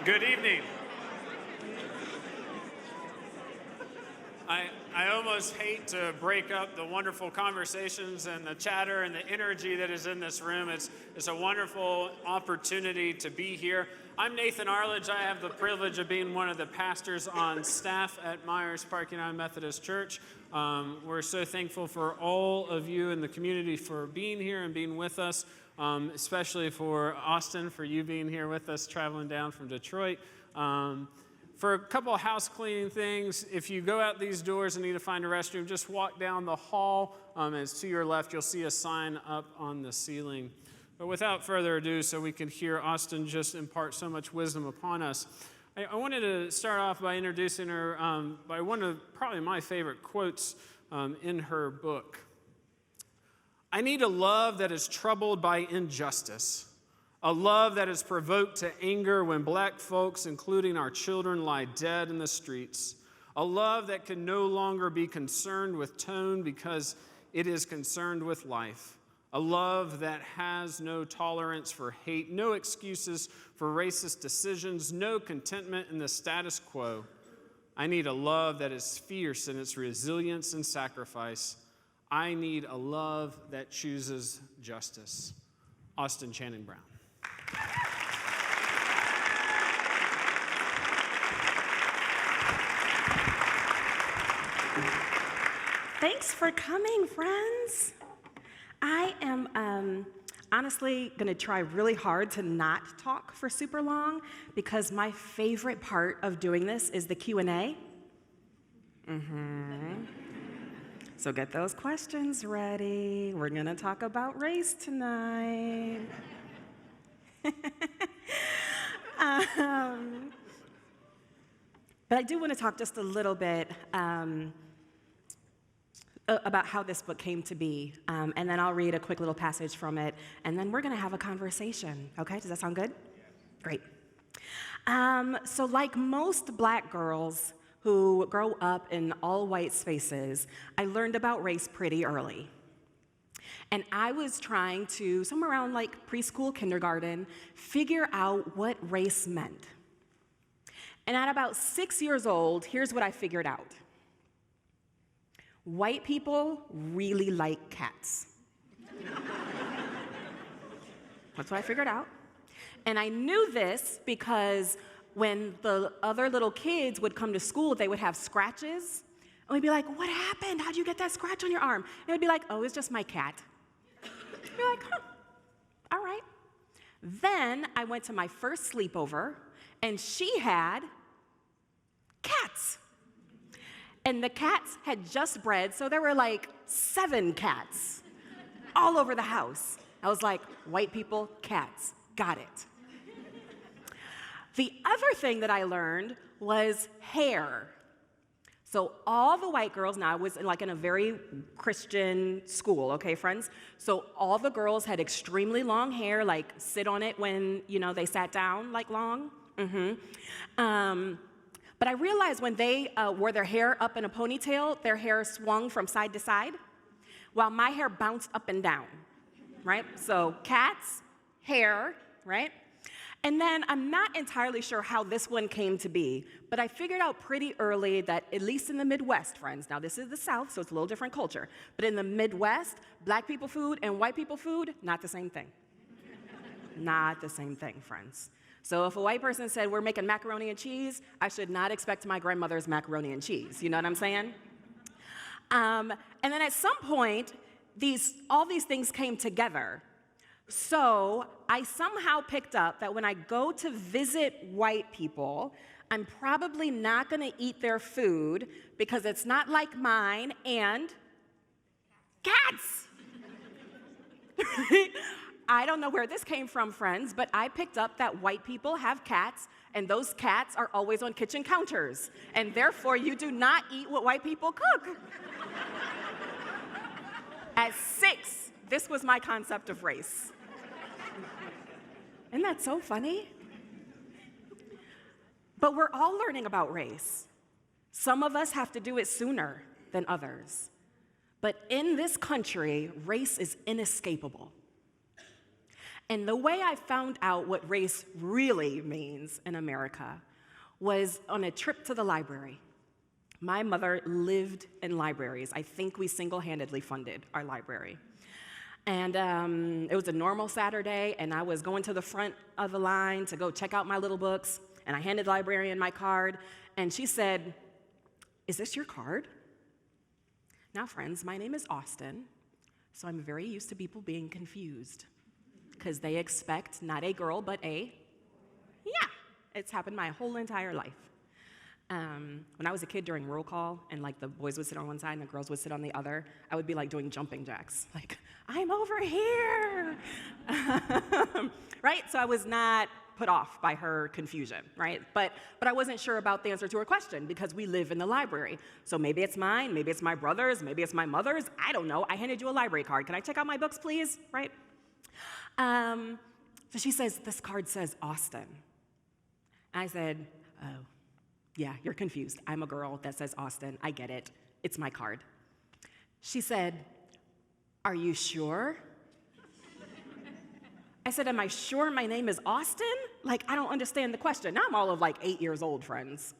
Good evening. I almost hate to break up the wonderful conversations and the chatter and the energy that is in this room. It's a wonderful opportunity to be here. I'm Nathan Arledge. I have the privilege of being one of the pastors on staff at Myers Park United Methodist Church. We're so thankful for all of you in the community for being here and being with us, especially for Austin, for you being here with us, traveling down from Detroit. For a couple of house cleaning things, if you go out these doors and need to find a restroom, just walk down the hall. As to your left, you'll see a sign up on the ceiling. But without further ado, so we can hear Austin just impart so much wisdom upon us, I wanted to start off by introducing her by one of probably my favorite quotes in her book. "I need a love that is troubled by injustice. A love that is provoked to anger when black folks, including our children, lie dead in the streets. A love that can no longer be concerned with tone because it is concerned with life. A love that has no tolerance for hate, no excuses for racist decisions, no contentment in the status quo. I need a love that is fierce in its resilience and sacrifice. I need a love that chooses justice." Austin Channing Brown. Thanks for coming, friends. I am honestly going to try really hard to not talk for super long because my favorite part of doing this is the Q&A. So get those questions ready. We're going to talk about race tonight. But I do want to talk just a little bit about how this book came to be, and then I'll read a quick little passage from it, and then we're going to have a conversation, okay? Does that sound good? Great. So like most black girls who grow up in all-white spaces, I learned about race pretty early. And I was trying to, somewhere around like preschool, kindergarten, figure out what race meant. And at about 6 years old, here's what I figured out. White people really like cats. That's what I figured out. And I knew this because when the other little kids would come to school, they would have scratches. And we'd be like, "What happened? How'd you get that scratch on your arm?" And it would be like, "Oh, it's just my cat." You're like, "Huh, all right." Then I went to my first sleepover, and she had cats. And the cats had just bred, so there were like 7 cats all over the house. I was like, white people, cats, got it. The other thing that I learned was hair. So all the white girls, now I was in a very Christian school, okay, friends? So all the girls had extremely long hair, like sit on it when, they sat down, like long. But I realized when they wore their hair up in a ponytail, their hair swung from side to side, while my hair bounced up and down, right? So cats, hair, right? And then I'm not entirely sure how this one came to be, but I figured out pretty early that, at least in the Midwest, friends, now this is the South, so it's a little different culture, but in the Midwest, black people food and white people food, not the same thing. Not the same thing, friends. So if a white person said, "We're making macaroni and cheese," I should not expect my grandmother's macaroni and cheese. You know what I'm saying? And then at some point, all these things came together. So I somehow picked up that when I go to visit white people, I'm probably not going to eat their food because it's not like mine, and cats. I don't know where this came from, friends, but I picked up that white people have cats, and those cats are always on kitchen counters, and therefore you do not eat what white people cook. At 6, this was my concept of race. Isn't that so funny? But we're all learning about race. Some of us have to do it sooner than others. But in this country, race is inescapable. And the way I found out what race really means in America was on a trip to the library. My mother lived in libraries. I think we single-handedly funded our library. And it was a normal Saturday, and I was going to the front of the line to go check out my little books, and I handed the librarian my card, and she said, "Is this your card?" Now, friends, my name is Austin, so I'm very used to people being confused, because they expect not a girl, but a, yeah, it's happened my whole entire life. When I was a kid during roll call, and like the boys would sit on one side and the girls would sit on the other, I would be like doing jumping jacks, like, I'm over here, right? So I was not put off by her confusion, right? But I wasn't sure about the answer to her question because we live in the library. So maybe it's mine, maybe it's my brother's, maybe it's my mother's, I don't know. I handed you a library card. Can I check out my books, please, right? So she says, "This card says Austin." I said, "Oh. Yeah, you're confused. I'm a girl that says Austin. I get it. It's my card." She said, "Are you sure?" I said, "Am I sure my name is Austin? Like, I don't understand the question." Now I'm all of like 8 years old, friends.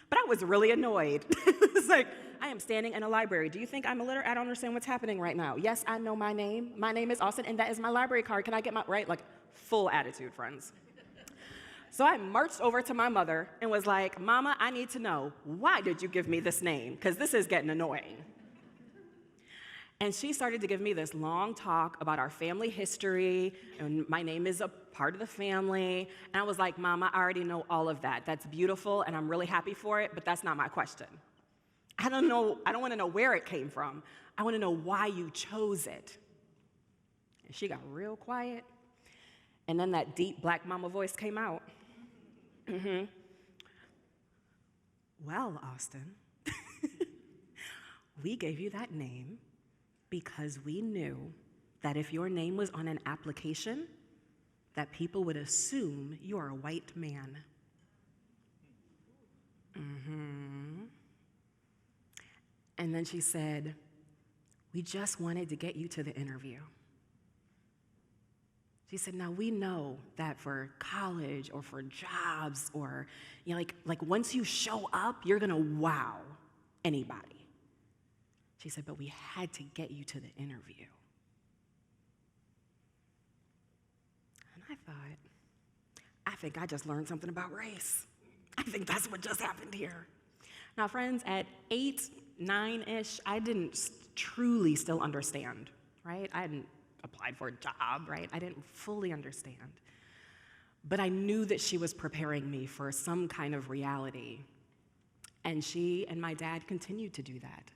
But I was really annoyed. It's like, I am standing in a library. Do you think I'm illiterate? I don't understand what's happening right now. Yes, I know my name. My name is Austin, and that is my library card. Can I get my, right? Like, full attitude, friends. So I marched over to my mother and was like, "Mama, I need to know, why did you give me this name? Because this is getting annoying." And she started to give me this long talk about our family history, and my name is a part of the family. And I was like, "Mama, I already know all of that. That's beautiful, and I'm really happy for it, but that's not my question. I don't want to know where it came from. I want to know why you chose it." And she got real quiet, and then that deep black mama voice came out. "Well, Austin, we gave you that name because we knew that if your name was on an application, that people would assume you are a white man." And then she said, "We just wanted to get you to the interview." She said, "Now we know that for college or for jobs or, you know, like once you show up, you're gonna wow anybody." She said, "But we had to get you to the interview." And I thought, I think I just learned something about race. I think that's what just happened here. Now, friends, at 8, 9-ish, I didn't truly still understand, right? I hadn't applied for a job, right? I didn't fully understand. But I knew that she was preparing me for some kind of reality. And she and my dad continued to do that,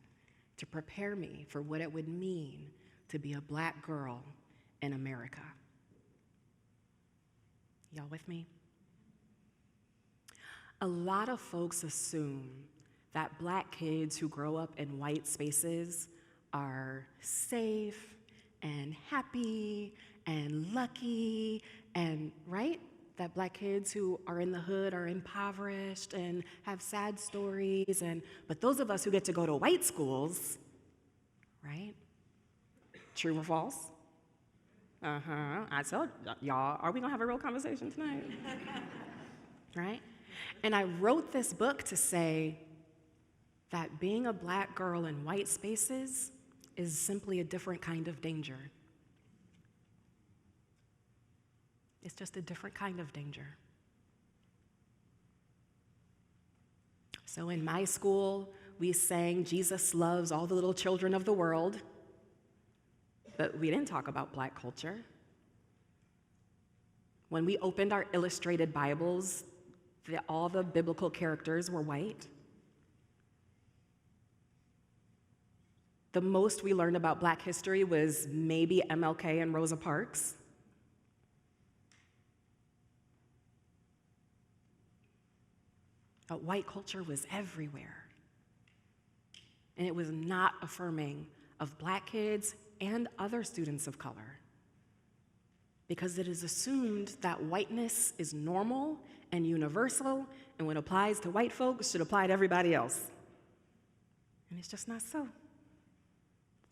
to prepare me for what it would mean to be a black girl in America. Y'all with me? A lot of folks assume that black kids who grow up in white spaces are safe and happy and lucky and, right? That black kids who are in the hood are impoverished and have sad stories, but those of us who get to go to white schools, right? True or false? I told y'all, are we gonna have a real conversation tonight? Right? And I wrote this book to say that being a black girl in white spaces is simply a different kind of danger. It's just a different kind of danger. So in my school, we sang "Jesus loves all the little children of the world," but we didn't talk about black culture. When we opened our illustrated Bibles, all the biblical characters were white. The most we learned about black history was maybe MLK and Rosa Parks. But white culture was everywhere. And it was not affirming of black kids and other students of color, because it is assumed that whiteness is normal and universal, and what applies to white folks should apply to everybody else. And it's just not so.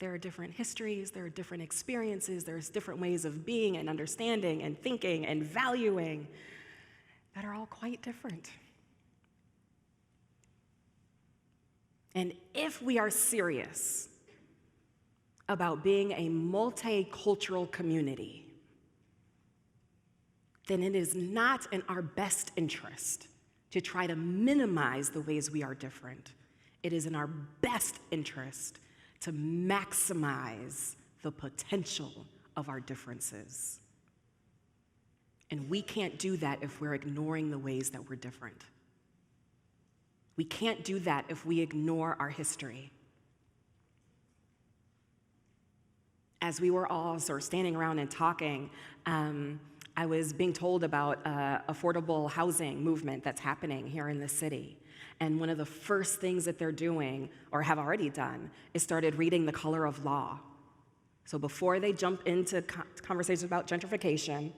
There are different histories, there are different experiences, there's different ways of being and understanding and thinking and valuing that are all quite different. And if we are serious about being a multicultural community, then it is not in our best interest to try to minimize the ways we are different. It is in our best interest to maximize the potential of our differences. And we can't do that if we're ignoring the ways that we're different. We can't do that if we ignore our history. As we were all sort of standing around and talking, I was being told about affordable housing movement that's happening here in the city. And one of the first things that they're doing, or have already done, is started reading The Color of Law. So before they jump into conversations about gentrification,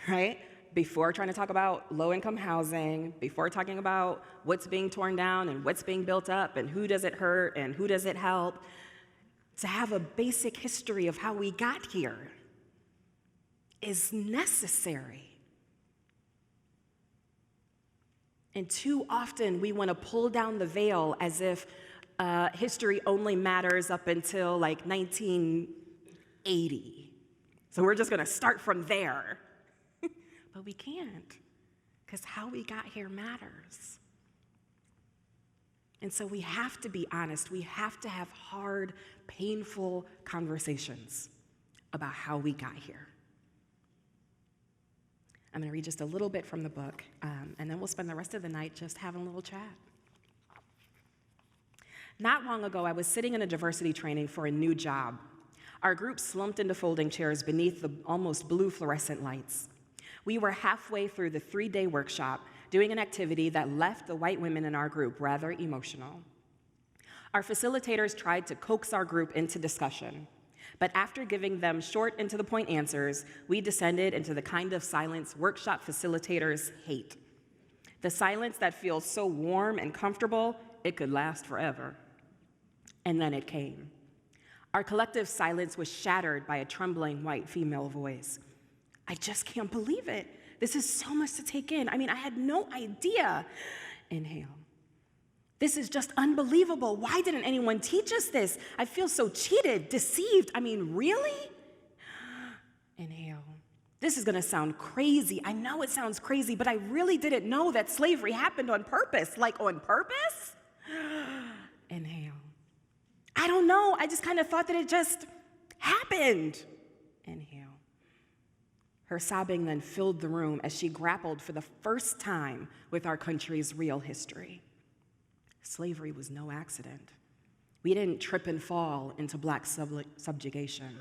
right? Before trying to talk about low-income housing, before talking about what's being torn down and what's being built up and who does it hurt and who does it help, to have a basic history of how we got here is necessary. And too often we want to pull down the veil as if history only matters up until like 1980. So we're just going to start from there. But we can't, because how we got here matters. And so we have to be honest. We have to have hard, painful conversations about how we got here. I'm going to read just a little bit from the book, and then we'll spend the rest of the night just having a little chat. Not long ago, I was sitting in a diversity training for a new job. Our group slumped into folding chairs beneath the almost blue fluorescent lights. We were halfway through the 3-day workshop, doing an activity that left the white women in our group rather emotional. Our facilitators tried to coax our group into discussion, but after giving them short and to-the-point answers, we descended into the kind of silence workshop facilitators hate. The silence that feels so warm and comfortable, it could last forever. And then it came. Our collective silence was shattered by a trembling white female voice. I just can't believe it. This is so much to take in. I mean, I had no idea. Inhale. This is just unbelievable. Why didn't anyone teach us this? I feel so cheated, deceived. I mean, really? Inhale. This is going to sound crazy. I know it sounds crazy, but I really didn't know that slavery happened on purpose. Like on purpose? Inhale. I don't know. I just kind of thought that it just happened. Inhale. Her sobbing then filled the room as she grappled for the first time with our country's real history. Slavery was no accident. We didn't trip and fall into black subjugation.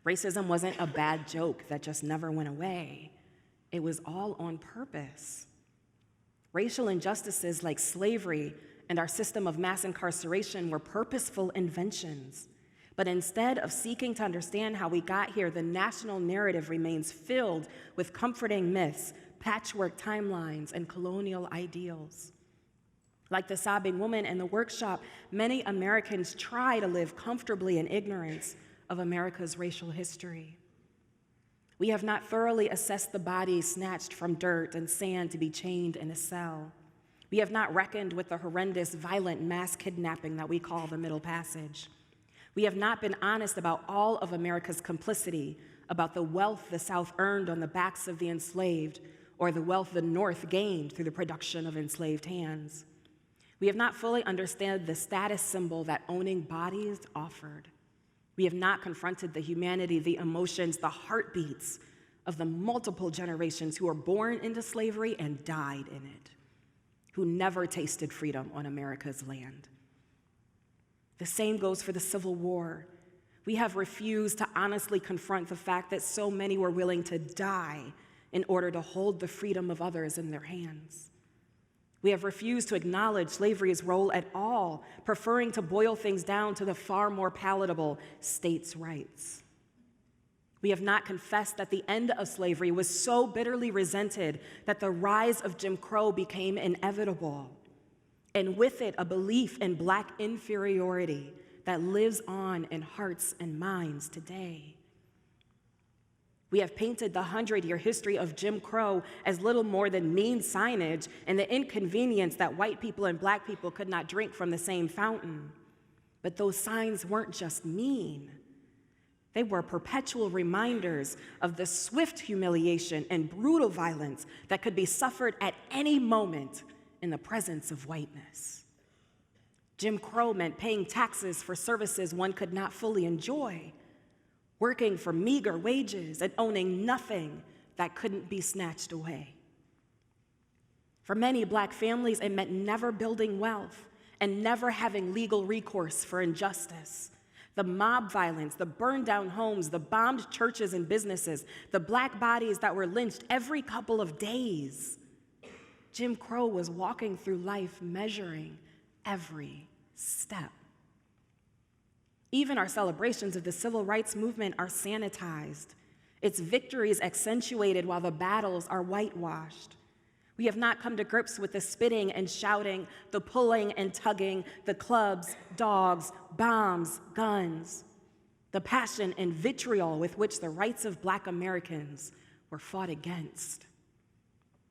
Racism wasn't a bad joke that just never went away. It was all on purpose. Racial injustices like slavery and our system of mass incarceration were purposeful inventions. But instead of seeking to understand how we got here, the national narrative remains filled with comforting myths, patchwork timelines, and colonial ideals. Like the sobbing woman in the workshop, many Americans try to live comfortably in ignorance of America's racial history. We have not thoroughly assessed the bodies snatched from dirt and sand to be chained in a cell. We have not reckoned with the horrendous, violent mass kidnapping that we call the Middle Passage. We have not been honest about all of America's complicity, about the wealth the South earned on the backs of the enslaved, or the wealth the North gained through the production of enslaved hands. We have not fully understood the status symbol that owning bodies offered. We have not confronted the humanity, the emotions, the heartbeats of the multiple generations who were born into slavery and died in it, who never tasted freedom on America's land. The same goes for the Civil War. We have refused to honestly confront the fact that so many were willing to die in order to hold the freedom of others in their hands. We have refused to acknowledge slavery's role at all, preferring to boil things down to the far more palatable states' rights. We have not confessed that the end of slavery was so bitterly resented that the rise of Jim Crow became inevitable, and with it, a belief in Black inferiority that lives on in hearts and minds today. We have painted the 100-year history of Jim Crow as little more than mean signage and the inconvenience that white people and black people could not drink from the same fountain. But those signs weren't just mean. They were perpetual reminders of the swift humiliation and brutal violence that could be suffered at any moment in the presence of whiteness. Jim Crow meant paying taxes for services one could not fully enjoy, working for meager wages and owning nothing that couldn't be snatched away. For many black families, it meant never building wealth and never having legal recourse for injustice. The mob violence, the burned down homes, the bombed churches and businesses, the black bodies that were lynched every couple of days. Jim Crow was walking through life measuring every step. Even our celebrations of the civil rights movement are sanitized, its victories accentuated while the battles are whitewashed. We have not come to grips with the spitting and shouting, the pulling and tugging, the clubs, dogs, bombs, guns, the passion and vitriol with which the rights of Black Americans were fought against.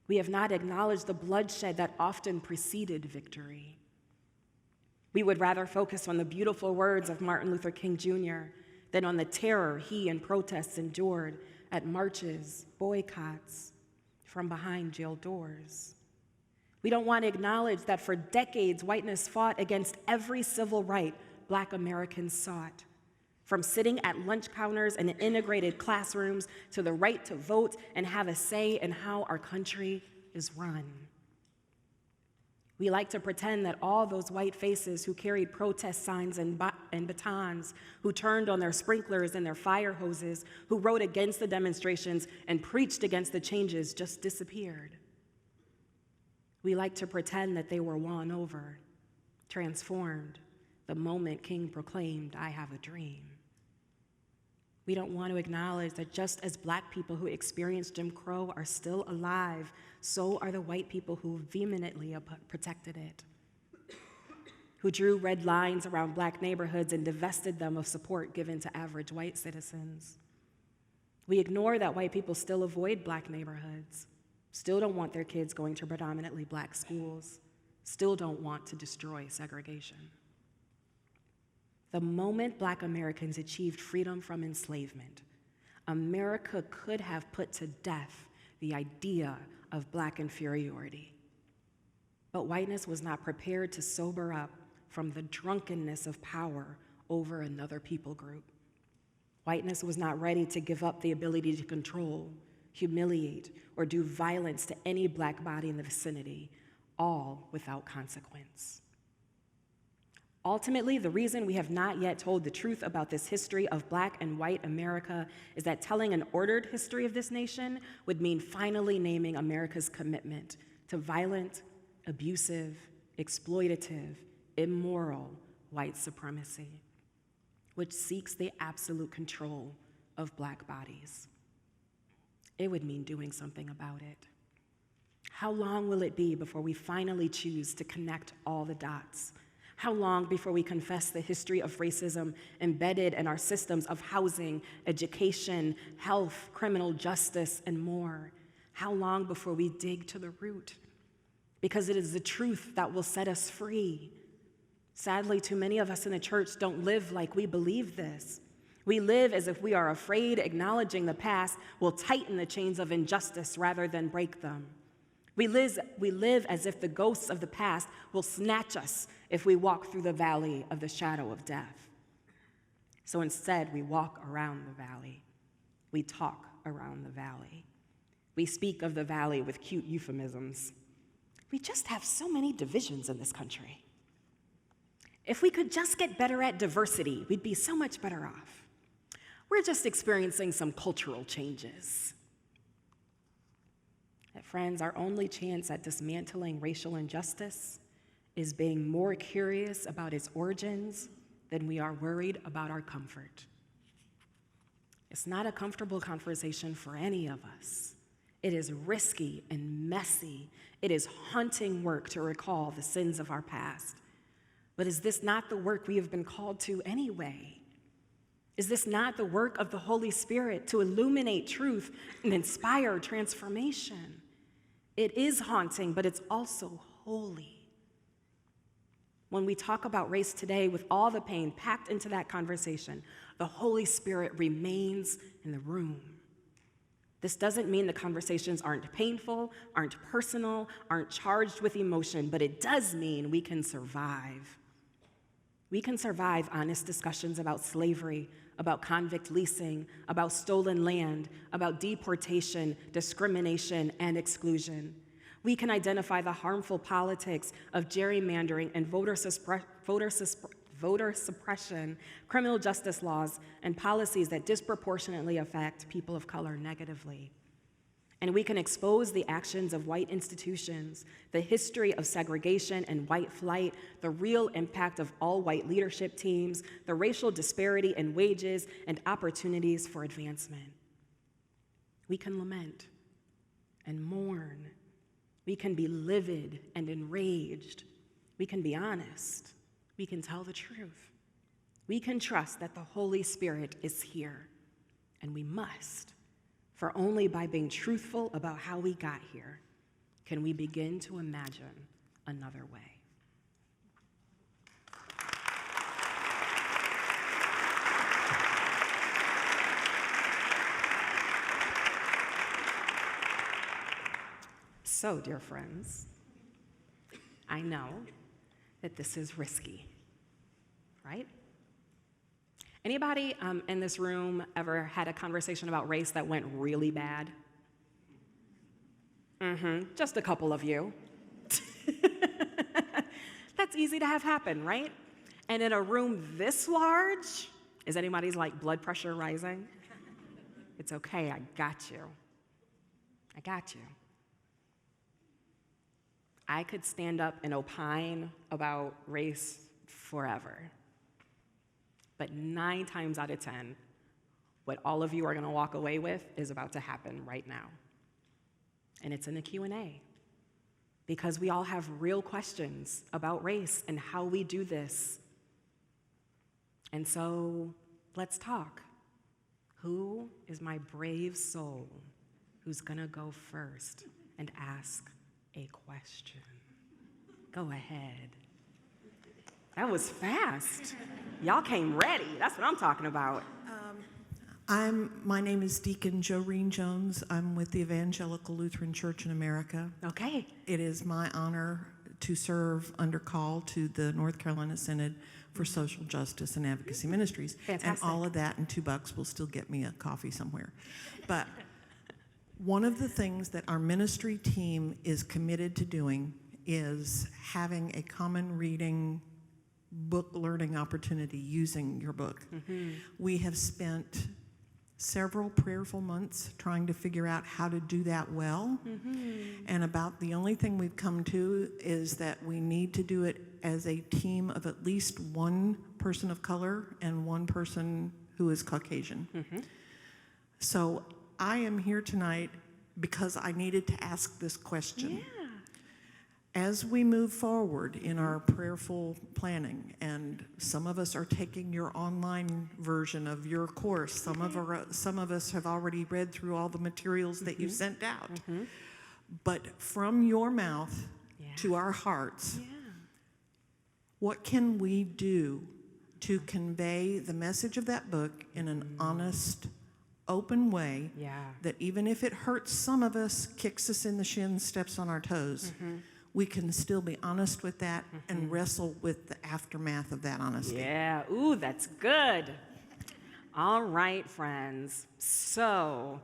We have not acknowledged the bloodshed that often preceded victory. We would rather focus on the beautiful words of Martin Luther King Jr. than on the terror he and protests endured at marches, boycotts, from behind jail doors. We don't want to acknowledge that for decades, whiteness fought against every civil right Black Americans sought, from sitting at lunch counters and integrated classrooms to the right to vote and have a say in how our country is run. We like to pretend that all those white faces who carried protest signs and batons, who turned on their sprinklers and their fire hoses, who wrote against the demonstrations and preached against the changes just disappeared. We like to pretend that they were won over, transformed, the moment King proclaimed, "I have a dream." We don't want to acknowledge that just as Black people who experienced Jim Crow are still alive, so are the white people who vehemently protected it, who drew red lines around Black neighborhoods and divested them of support given to average white citizens. We ignore that white people still avoid Black neighborhoods, still don't want their kids going to predominantly Black schools, still don't want to destroy segregation. The moment Black Americans achieved freedom from enslavement, America could have put to death the idea of Black inferiority. But whiteness was not prepared to sober up from the drunkenness of power over another people group. Whiteness was not ready to give up the ability to control, humiliate, or do violence to any Black body in the vicinity, all without consequence. Ultimately, the reason we have not yet told the truth about this history of Black and white America is that telling an ordered history of this nation would mean finally naming America's commitment to violent, abusive, exploitative, immoral white supremacy, which seeks the absolute control of Black bodies. It would mean doing something about it. How long will it be before we finally choose to connect all the dots? How long before we confess the history of racism embedded in our systems of housing, education, health, criminal justice, and more? How long before we dig to the root? Because it is the truth that will set us free. Sadly, too many of us in the church don't live like we believe this. We live as if we are afraid acknowledging the past will tighten the chains of injustice rather than break them. We live as if the ghosts of the past will snatch us if we walk through the valley of the shadow of death. So instead, we walk around the valley. We talk around the valley. We speak of the valley with cute euphemisms. We just have so many divisions in this country. If we could just get better at diversity, we'd be so much better off. We're just experiencing some cultural changes. Friends, our only chance at dismantling racial injustice is being more curious about its origins than we are worried about our comfort. It's not a comfortable conversation for any of us. It is risky and messy. It is haunting work to recall the sins of our past. But is this not the work we have been called to anyway? Is this not the work of the Holy Spirit to illuminate truth and inspire transformation? It is haunting, but it's also holy. When we talk about race today, with all the pain packed into that conversation, the Holy Spirit remains in the room. This doesn't mean the conversations aren't painful, aren't personal, aren't charged with emotion, but it does mean we can survive. We can survive honest discussions about slavery, about convict leasing, about stolen land, about deportation, discrimination, and exclusion. We can identify the harmful politics of gerrymandering and voter suppression, criminal justice laws, and policies that disproportionately affect people of color negatively. And we can expose the actions of white institutions, the history of segregation and white flight, the real impact of all white leadership teams, the racial disparity in wages and opportunities for advancement. We can lament and mourn. We can be livid and enraged. We can be honest. We can tell the truth. We can trust that the Holy Spirit is here, and we must. For only by being truthful about how we got here can we begin to imagine another way. So, dear friends, I know that this is risky, right? Anybody in this room ever had a conversation about race that went really bad? Just a couple of you. That's easy to have happen, right? And in a room this large, is anybody's blood pressure rising? It's okay, I got you. I got you. I could stand up and opine about race forever. But 9 times out of 10, what all of you are gonna walk away with is about to happen right now. And it's in the Q&A. Because we all have real questions about race and how we do this. And so, let's talk. Who is my brave soul who's gonna go first and ask a question? Go ahead. That was fast. Y'all came ready. That's what I'm talking about. My name is Deacon Joreen Jones. I'm with the Evangelical Lutheran Church in America. Okay. It is my honor to serve under call to the North Carolina Synod for Social Justice and Advocacy Ministries. Fantastic. And all of that and $2 will still get me a coffee somewhere. But one of the things that our ministry team is committed to doing is having a common reading book learning opportunity using your book. We have spent several prayerful months trying to figure out how to do that well. And about the only thing we've come to is that we need to do it as a team of at least one person of color and one person who is Caucasian. So I am here tonight because I needed to ask this question. As we move forward in our prayerful planning, and some of us are taking your online version of your course, some of us have already read through all the materials that you sent out. But from your mouth to our hearts, what can we do to convey the message of that book in an honest, open way that even if it hurts some of us, kicks us in the shins, steps on our toes, we can still be honest with that and wrestle with the aftermath of that honesty. Ooh, that's good. All right, friends. So,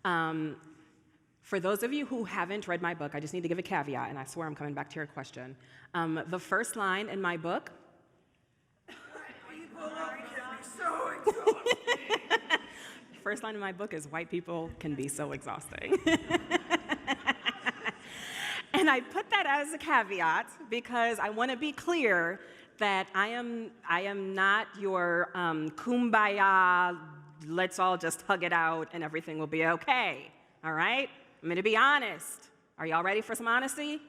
for those of you who haven't read my book, I just need to give a caveat, and I swear I'm coming back to your question. The first line in my book. First line in my book is white people can be so exhausting. And I put that as a caveat because I want to be clear that I am not your kumbaya, let's all just hug it out and everything will be okay, all right? I'm going to be honest. Are y'all ready for some honesty?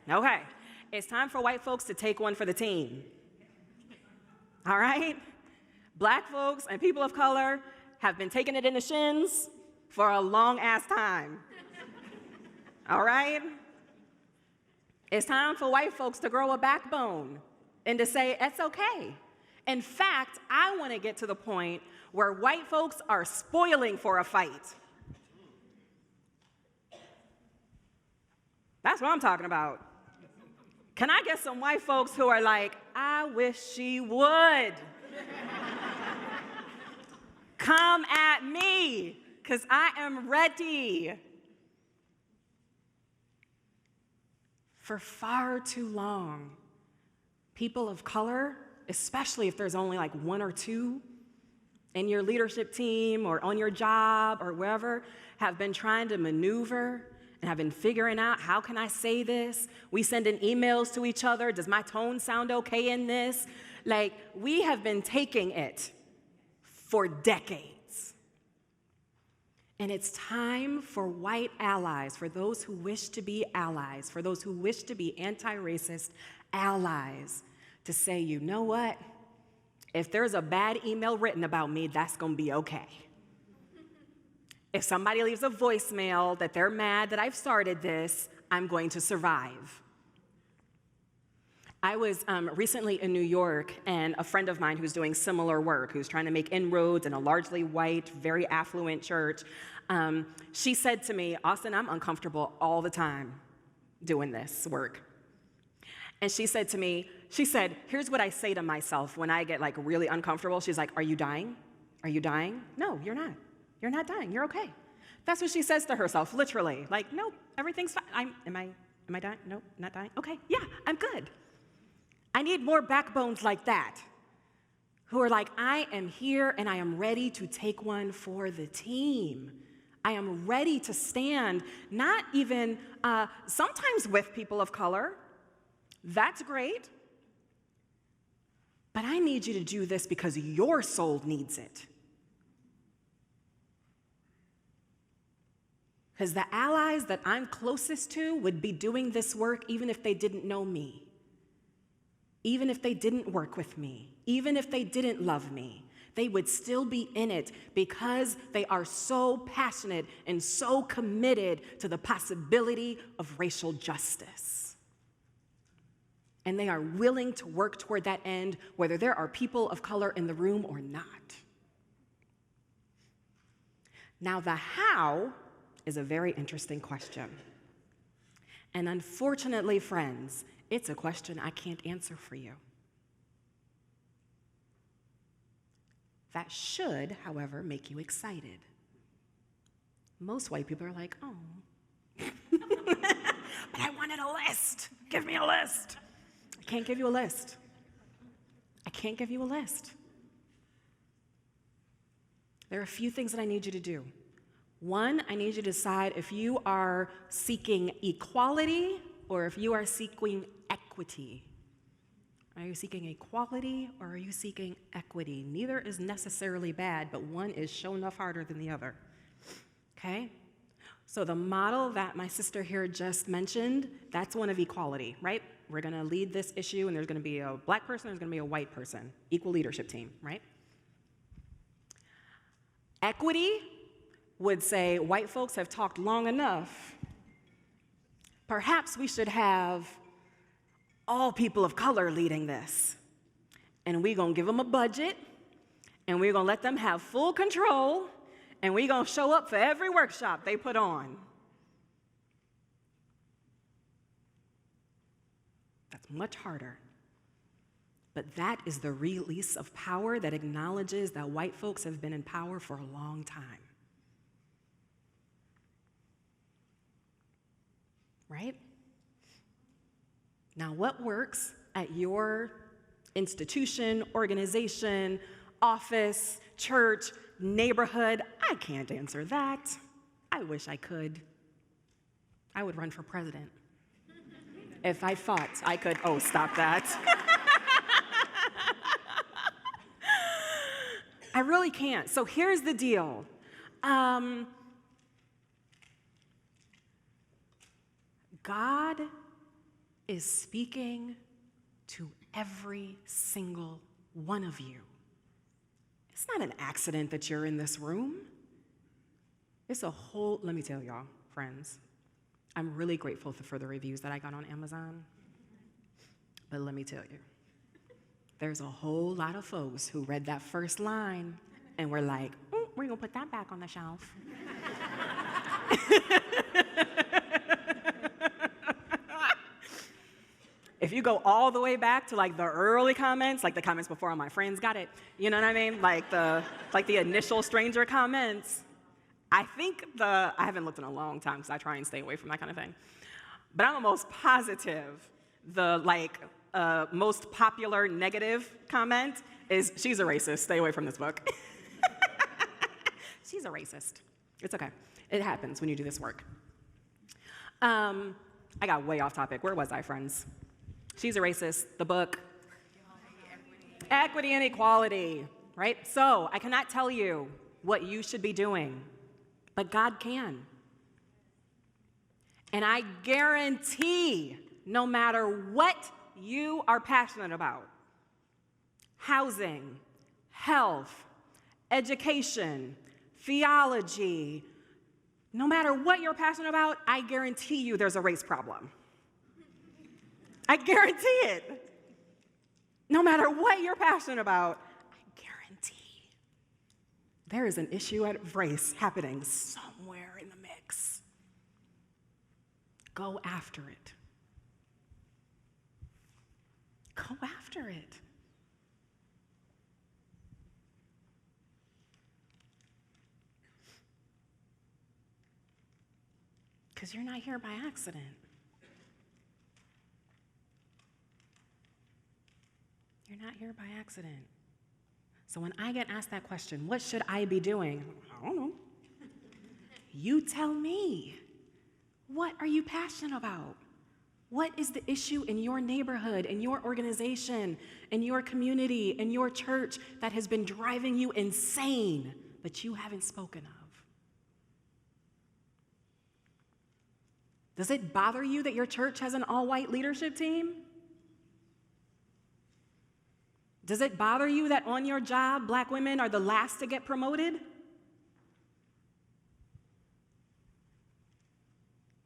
Okay. It's time for white folks to take one for the team. all right? Black folks and people of color have been taking it in the shins for a long ass time, all right? It's time for white folks to grow a backbone and to say, it's okay. In fact, I want to get to the point where white folks are spoiling for a fight. That's what I'm talking about. Can I get some white folks who are like, I wish she would come at me, because I am ready. For far too long, people of color, especially if there's only like one or two in your leadership team or on your job or wherever, have been trying to maneuver and have been figuring out, how can I say this? We sending emails to each other. Does my tone sound okay in this? Like, we have been taking it for decades. And it's time for white allies, for those who wish to be allies, for those who wish to be anti-racist allies, to say, you know what? If there's a bad email written about me, that's going to be okay. If somebody leaves a voicemail that they're mad that I've started this, I'm going to survive. I was recently in New York, and a friend of mine who's doing similar work, who's trying to make inroads in a largely white, very affluent church, she said to me, Austin, I'm uncomfortable all the time doing this work. And she said to me, here's what I say to myself when I get like really uncomfortable. She's like, are you dying? Are you dying? No, you're not. You're not dying. You're okay. That's what she says to herself, literally. Like, nope, everything's fine. Am I dying? Nope, not dying. Okay, yeah, I'm good. I need more backbones like that, who are like, I am here and I am ready to take one for the team. I am ready to stand, not even, sometimes with people of color. That's great. But I need you to do this because your soul needs it. Because the allies that I'm closest to would be doing this work even if they didn't know me, even if they didn't work with me, even if they didn't love me. They would still be in it because they are so passionate and so committed to the possibility of racial justice. And they are willing to work toward that end, whether there are people of color in the room or not. Now, the how is a very interesting question. And unfortunately, friends, it's a question I can't answer for you. That should, however, make you excited. Most white people are like, oh, but I wanted a list. Give me a list. I can't give you a list. I can't give you a list. There are a few things that I need you to do. One, I need you to decide if you are seeking equality or if you are seeking equity. Are you seeking equality or are you seeking equity? Neither is necessarily bad, but one is sure enough harder than the other. Okay? So the model that my sister here just mentioned, that's one of equality, right? We're going to lead this issue and there's going to be a black person, there's going to be a white person. Equal leadership team, right? Equity would say, white folks have talked long enough. Perhaps we should have all people of color leading this. And we're going to give them a budget, and we're going to let them have full control, and we're going to show up for every workshop they put on. That's much harder. But that is the release of power that acknowledges that white folks have been in power for a long time. Right? Now, what works at your institution, organization, office, church, neighborhood? I can't answer that. I wish I could. I would run for president if I thought I could. Oh, stop that. I really can't. So here's the deal. God is speaking to every single one of you. It's not an accident that you're in this room. It's a whole, let me tell y'all, friends, I'm really grateful for the reviews that I got on Amazon. But let me tell you, there's a whole lot of folks who read that first line and were like, we're gonna put that back on the shelf. If you go all the way back to like the early comments, like the comments before all my friends got it, you know what I mean? Like the initial stranger comments. I haven't looked in a long time because I try and stay away from that kind of thing. But I'm almost positive the most popular negative comment is, she's a racist, stay away from this book. She's a racist. It's okay. It happens when you do this work. I got way off topic. Where was I, friends? She's a racist, the book. Equity and equality, right? So I cannot tell you what you should be doing, but God can. And I guarantee, no matter what you are passionate about, housing, health, education, theology, no matter what you're passionate about, I guarantee you there's a race problem. I guarantee it. No matter what you're passionate about, I guarantee there is an issue of race happening somewhere in the mix. Go after it. Go after it. Because you're not here by accident. You're not here by accident. So when I get asked that question, what should I be doing? I don't know. You tell me. What are you passionate about? What is the issue in your neighborhood, in your organization, in your community, in your church that has been driving you insane, but you haven't spoken of? Does it bother you that your church has an all-white leadership team? Does it bother you that on your job, black women are the last to get promoted?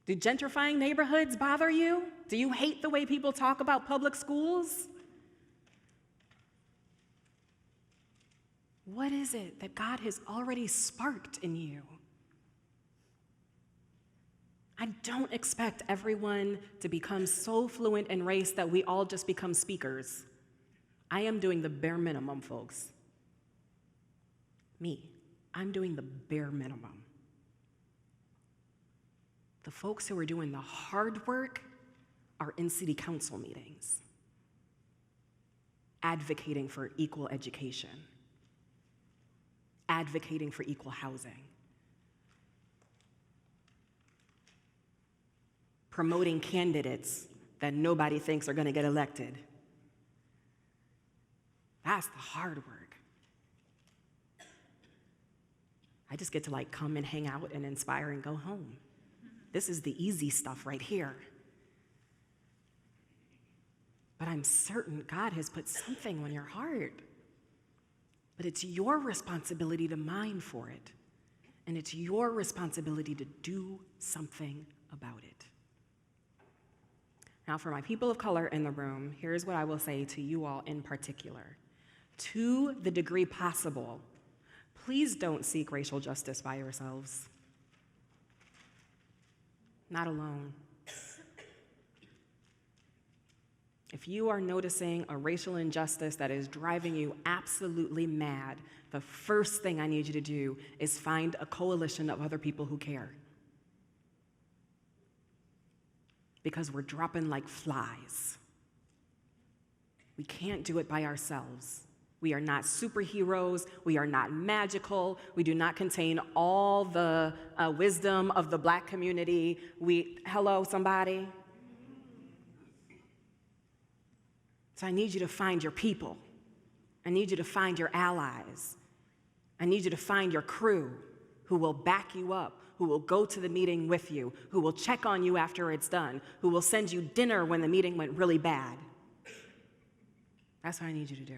Do gentrifying neighborhoods bother you? Do you hate the way people talk about public schools? What is it that God has already sparked in you? I don't expect everyone to become so fluent in race that we all just become speakers. I am doing the bare minimum, folks. I'm doing the bare minimum. The folks who are doing the hard work are in city council meetings, advocating for equal education, advocating for equal housing, promoting candidates that nobody thinks are going to get elected. That's the hard work. I just get to come and hang out and inspire and go home. This is the easy stuff right here. But I'm certain God has put something on your heart. But it's your responsibility to mine for it. And it's your responsibility to do something about it. Now, for my people of color in the room, here's what I will say to you all in particular. To the degree possible, please don't seek racial justice by yourselves. Not alone. If you are noticing a racial injustice that is driving you absolutely mad, the first thing I need you to do is find a coalition of other people who care. Because we're dropping like flies. We can't do it by ourselves. We are not superheroes. We are not magical. We do not contain all the wisdom of the black community. Hello, somebody? So I need you to find your people. I need you to find your allies. I need you to find your crew who will back you up, who will go to the meeting with you, who will check on you after it's done, who will send you dinner when the meeting went really bad. That's what I need you to do.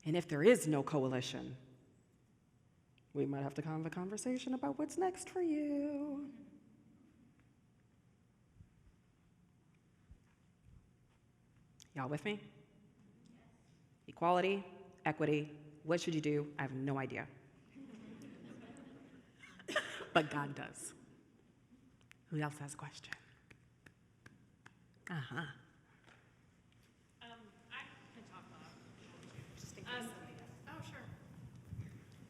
And if there is no coalition, we might have to have a conversation about what's next for you. Y'all with me? Equality, equity, what should you do? I have no idea. But God does. Who else has a question? I can talk about. Oh, sure.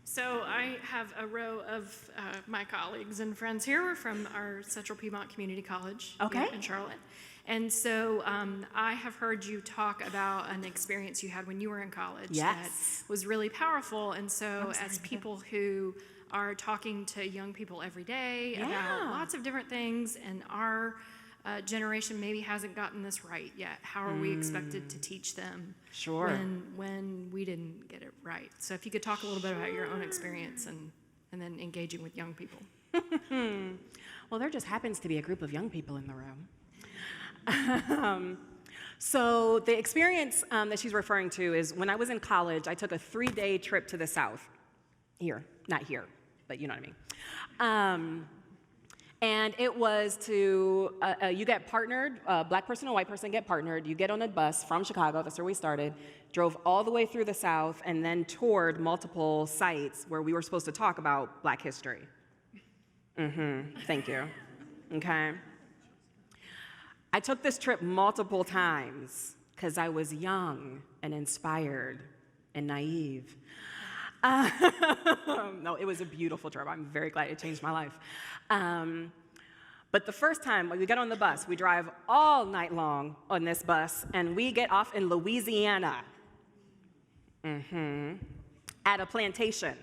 So I have a row of my colleagues and friends here from our Central Piedmont Community College here in Charlotte. And so I have heard you talk about an experience you had when you were in college that was really powerful. And so as people who are talking to young people every day about lots of different things, and our generation maybe hasn't gotten this right yet. How are we expected to teach them when we didn't get it right? So if you could talk a little bit about your own experience and then engaging with young people. Well, there just happens to be a group of young people in the room. So the experience that she's referring to is when I was in college, I took a 3-day trip to the South. Not here, but you know what I mean. And it was to, you get partnered, black person and white person get partnered. You get on a bus from Chicago, that's where we started, drove all the way through the South, and then toured multiple sites where we were supposed to talk about Black history. Thank you. Okay. I took this trip multiple times because I was young and inspired and naive. No, it was a beautiful trip. I'm very glad it changed my life. But the first time when we get on the bus, we drive all night long on this bus, and we get off in Louisiana. At a plantation.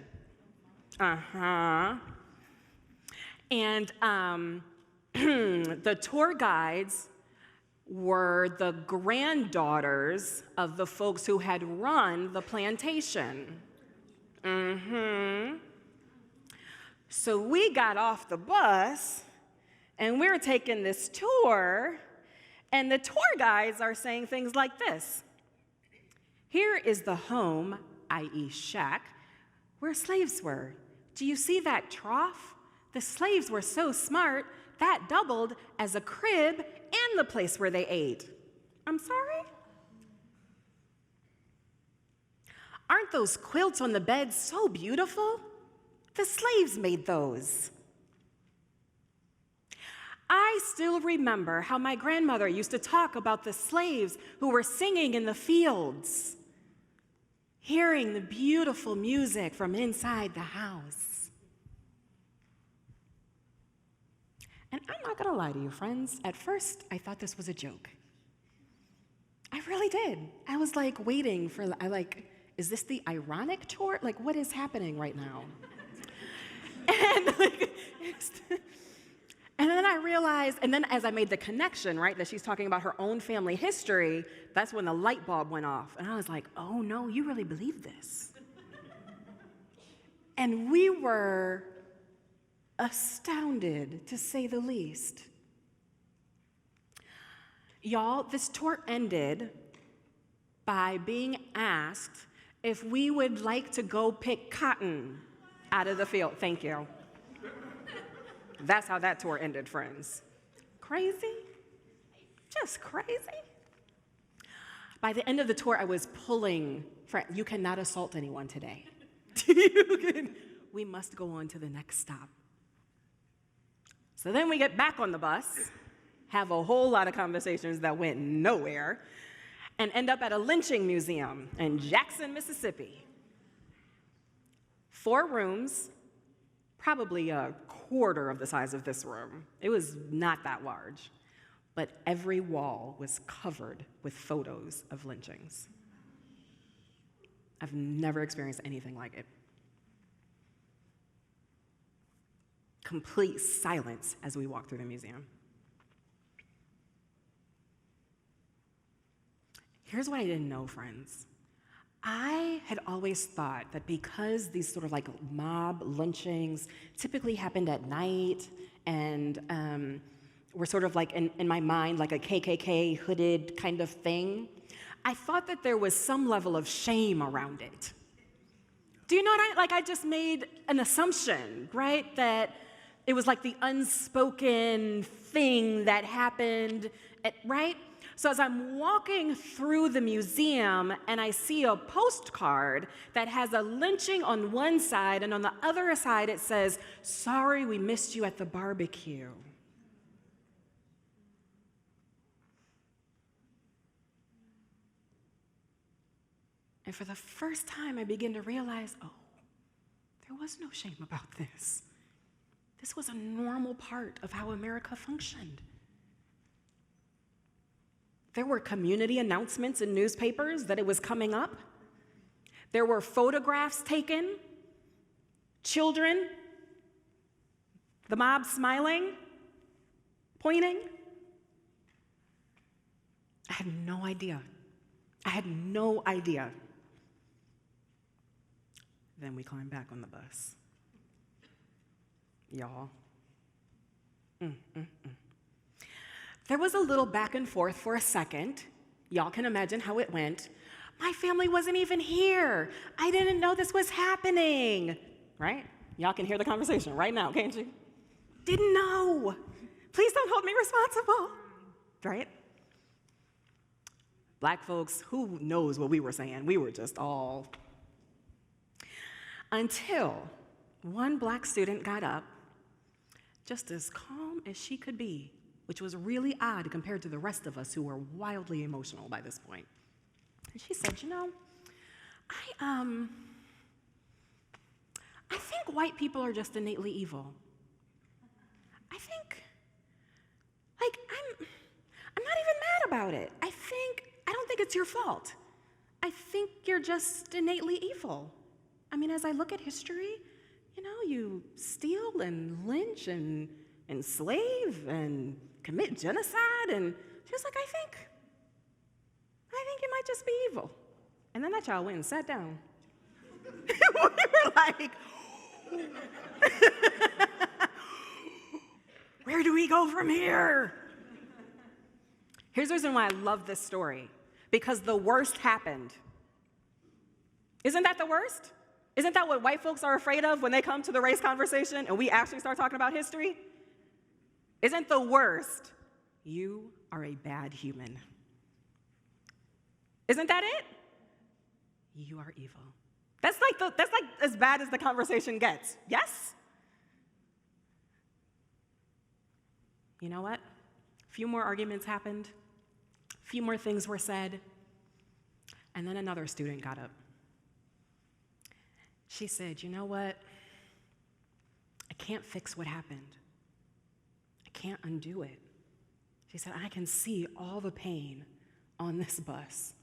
And the tour guides were the granddaughters of the folks who had run the plantation. So we got off the bus, and we're taking this tour, and the tour guides are saying things like this. Here is the home, i.e. shack, where slaves were. Do you see that trough? The slaves were so smart, that doubled as a crib and the place where they ate. I'm sorry? Aren't those quilts on the bed so beautiful? The slaves made those. I still remember how my grandmother used to talk about the slaves who were singing in the fields, hearing the beautiful music from inside the house. And I'm not gonna lie to you, friends. At first, I thought this was a joke. I really did. I was like waiting for, is this the ironic tour? Like, what is happening right now? And then I realized, and then as I made the connection, right, that she's talking about her own family history, that's when the light bulb went off. And I was like, oh no, you really believe this? And we were astounded, to say the least. Y'all, this tour ended by being asked if we would like to go pick cotton out of the field. Thank you. That's how that tour ended, friends. Crazy? Just crazy? By the end of the tour, I was pulling, you cannot assault anyone today. We must go on to the next stop. So then we get back on the bus, have a whole lot of conversations that went nowhere, and end up at a lynching museum in Jackson, Mississippi. 4 rooms, probably a quarter of the size of this room. It was not that large, but every wall was covered with photos of lynchings. I've never experienced anything like it. Complete silence as we walk through the museum. Here's what I didn't know, friends. I had always thought that because these sort of like mob lynchings typically happened at night and were sort of like in my mind like a KKK hooded kind of thing, I thought that there was some level of shame around it. Do you know what I just made an assumption, right? That it was like the unspoken thing that happened, right? So as I'm walking through the museum and I see a postcard that has a lynching on one side and on the other side it says, "Sorry we missed you at the barbecue." And for the first time I begin to realize, oh, there was no shame about this. This was a normal part of how America functioned. There were community announcements in newspapers that it was coming up. There were photographs taken, children, the mob smiling, pointing. I had no idea. I had no idea. Then we climbed back on the bus. Y'all. There was a little back and forth for a second. Y'all can imagine how it went. My family wasn't even here. I didn't know this was happening. Right? Y'all can hear the conversation right now, can't you? Didn't know. Please don't hold me responsible. Right? Black folks, who knows what we were saying? We were just all... Until one black student got up, just as calm as she could be, which was really odd compared to the rest of us who were wildly emotional by this point. And she said, you know, I think white people are just innately evil. I think, I'm not even mad about it. I don't think it's your fault. I think you're just innately evil. I mean, as I look at history, you know, you steal and lynch and enslave and commit genocide, and she was like, I think you might just be evil. And then that child went and sat down. We were like, where do we go from here? Here's the reason why I love this story, because the worst happened. Isn't that the worst? Isn't that what white folks are afraid of when they come to the race conversation and we actually start talking about history? Isn't the worst, you are a bad human? Isn't that it? You are evil. That's like as bad as the conversation gets. Yes? You know what? A few more arguments happened. A few more things were said. And then another student got up. She said, you know what? I can't fix what happened. I can't undo it. She said, I can see all the pain on this bus.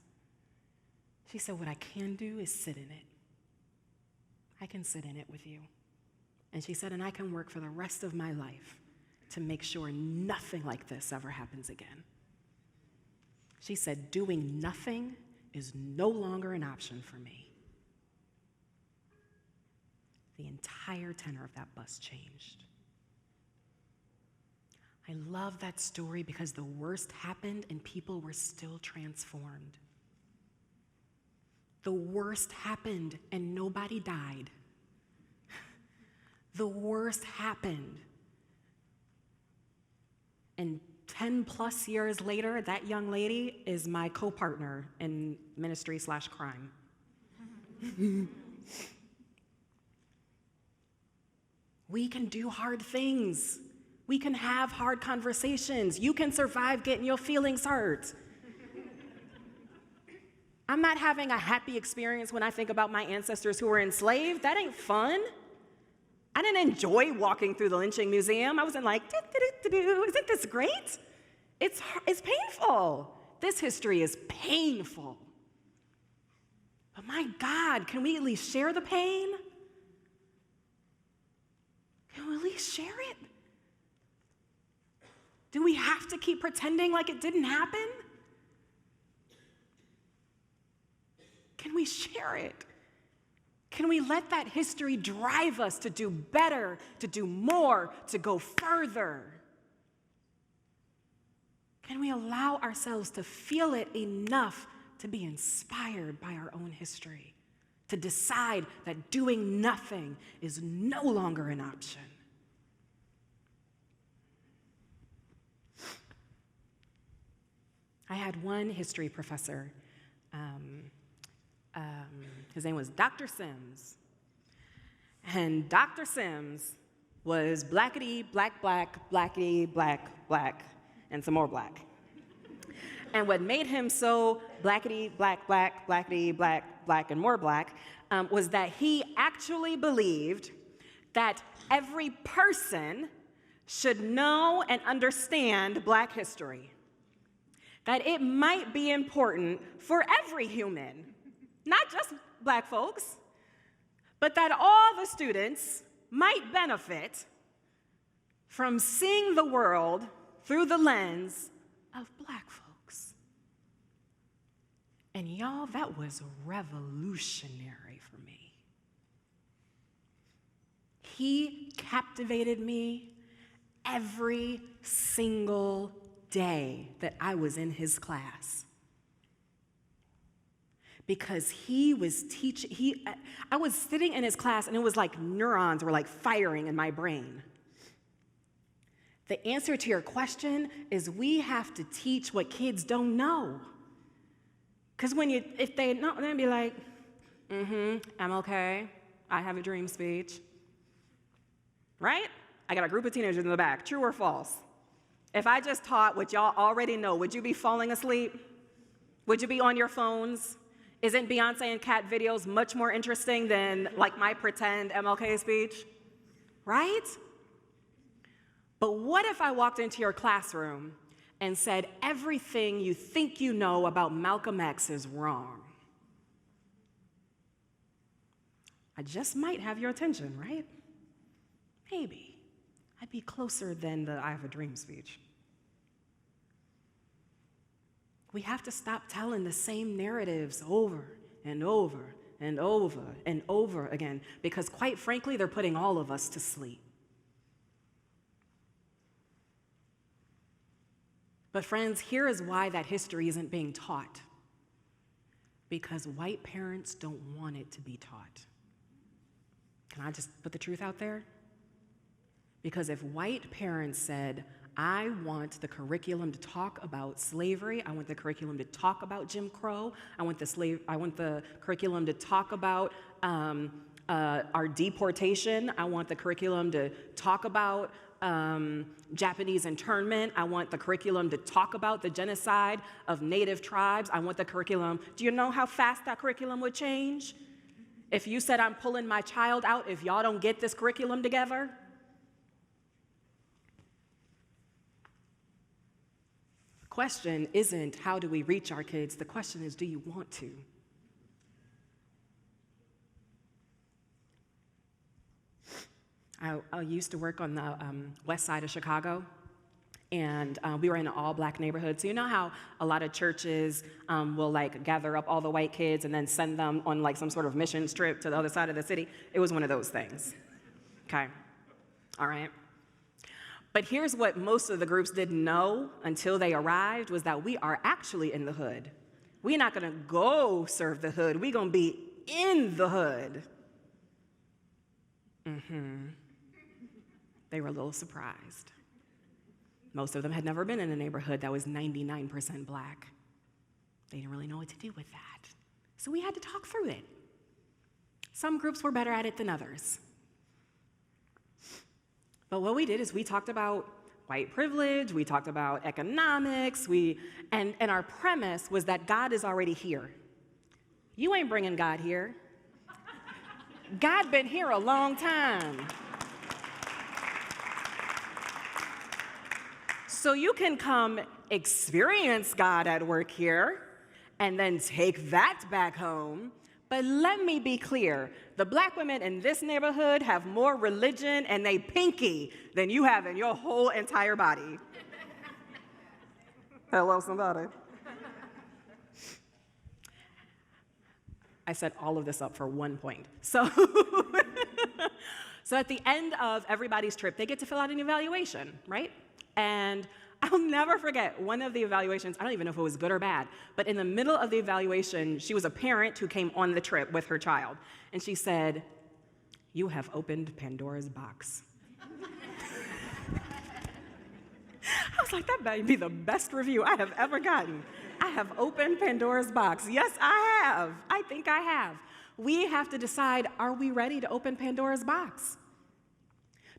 She said, what I can do is sit in it. I can sit in it with you. And she said, and I can work for the rest of my life to make sure nothing like this ever happens again. She said, doing nothing is no longer an option for me. The entire tenor of that bus changed. I love that story because the worst happened and people were still transformed. The worst happened and nobody died. The worst happened. And 10 plus years later, that young lady is my co-partner in ministry/crime. We can do hard things. We can have hard conversations. You can survive getting your feelings hurt. I'm not having a happy experience when I think about my ancestors who were enslaved. That ain't fun. I didn't enjoy walking through the lynching museum. I wasn't like, isn't this great? It's painful. This history is painful. But my God, can we at least share the pain? Can we at least share it? Do we have to keep pretending like it didn't happen? Can we share it? Can we let that history drive us to do better, to do more, to go further? Can we allow ourselves to feel it enough to be inspired by our own history, to decide that doing nothing is no longer an option. I had one history professor. His name was Dr. Sims. And Dr. Sims was blackity, black, black, blackity, black, black, and some more black. And what made him so blackity, black, black, blackity, black, black, and more black was that he actually believed that every person should know and understand Black history. That it might be important for every human, not just Black folks, but that all the students might benefit from seeing the world through the lens of Black folks. And y'all, that was revolutionary for me. He captivated me every single day that I was in his class. Because he was teaching, I was sitting in his class and it was like neurons were like firing in my brain. The answer to your question is we have to teach what kids don't know. Because if they know, they'll be like, I'm okay. I have a dream speech. Right? I got a group of teenagers in the back. True or false? If I just taught what y'all already know, would you be falling asleep? Would you be on your phones? Isn't Beyonce and Cat videos much more interesting than like my pretend MLK speech? Right? But what if I walked into your classroom and said, everything you think you know about Malcolm X is wrong? I just might have your attention, right? Maybe. I'd be closer than the I have a dream speech. We have to stop telling the same narratives over and over and over and over again, because quite frankly, they're putting all of us to sleep. But friends, here is why that history isn't being taught. Because white parents don't want it to be taught. Can I just put the truth out there? Because if white parents said, I want the curriculum to talk about slavery, I want the curriculum to talk about Jim Crow, I want the curriculum to talk about our deportation, I want the curriculum to talk about Japanese internment, I want the curriculum to talk about the genocide of Native tribes, I want the curriculum, do you know how fast that curriculum would change? If you said, I'm pulling my child out if y'all don't get this curriculum together? The question isn't how do we reach our kids, the question is do you want to? I used to work on the west side of Chicago, and we were in an all-Black neighborhood. So you know how a lot of churches will like gather up all the white kids and then send them on like some sort of mission trip to the other side of the city? It was one of those things. Okay, all right. But here's what most of the groups didn't know until they arrived was that we are actually in the hood. We're not gonna go serve the hood, we're gonna be in the hood. They were a little surprised. Most of them had never been in a neighborhood that was 99% Black. They didn't really know what to do with that. So we had to talk through it. Some groups were better at it than others. But what we did is we talked about white privilege, we talked about economics, and our premise was that God is already here. You ain't bringing God here. God been here a long time. So you can come experience God at work here and then take that back home. But let me be clear, the Black women in this neighborhood have more religion and they pinky than you have in your whole entire body. Hello, somebody. I set all of this up for one point. So at the end of everybody's trip, they get to fill out an evaluation, right? And I'll never forget one of the evaluations. I don't even know if it was good or bad, but in the middle of the evaluation, she was a parent who came on the trip with her child, and she said, "You have opened Pandora's box." I was like, that might be the best review I have ever gotten. I have opened Pandora's box. Yes, I have. I think I have. We have to decide, are we ready to open Pandora's box?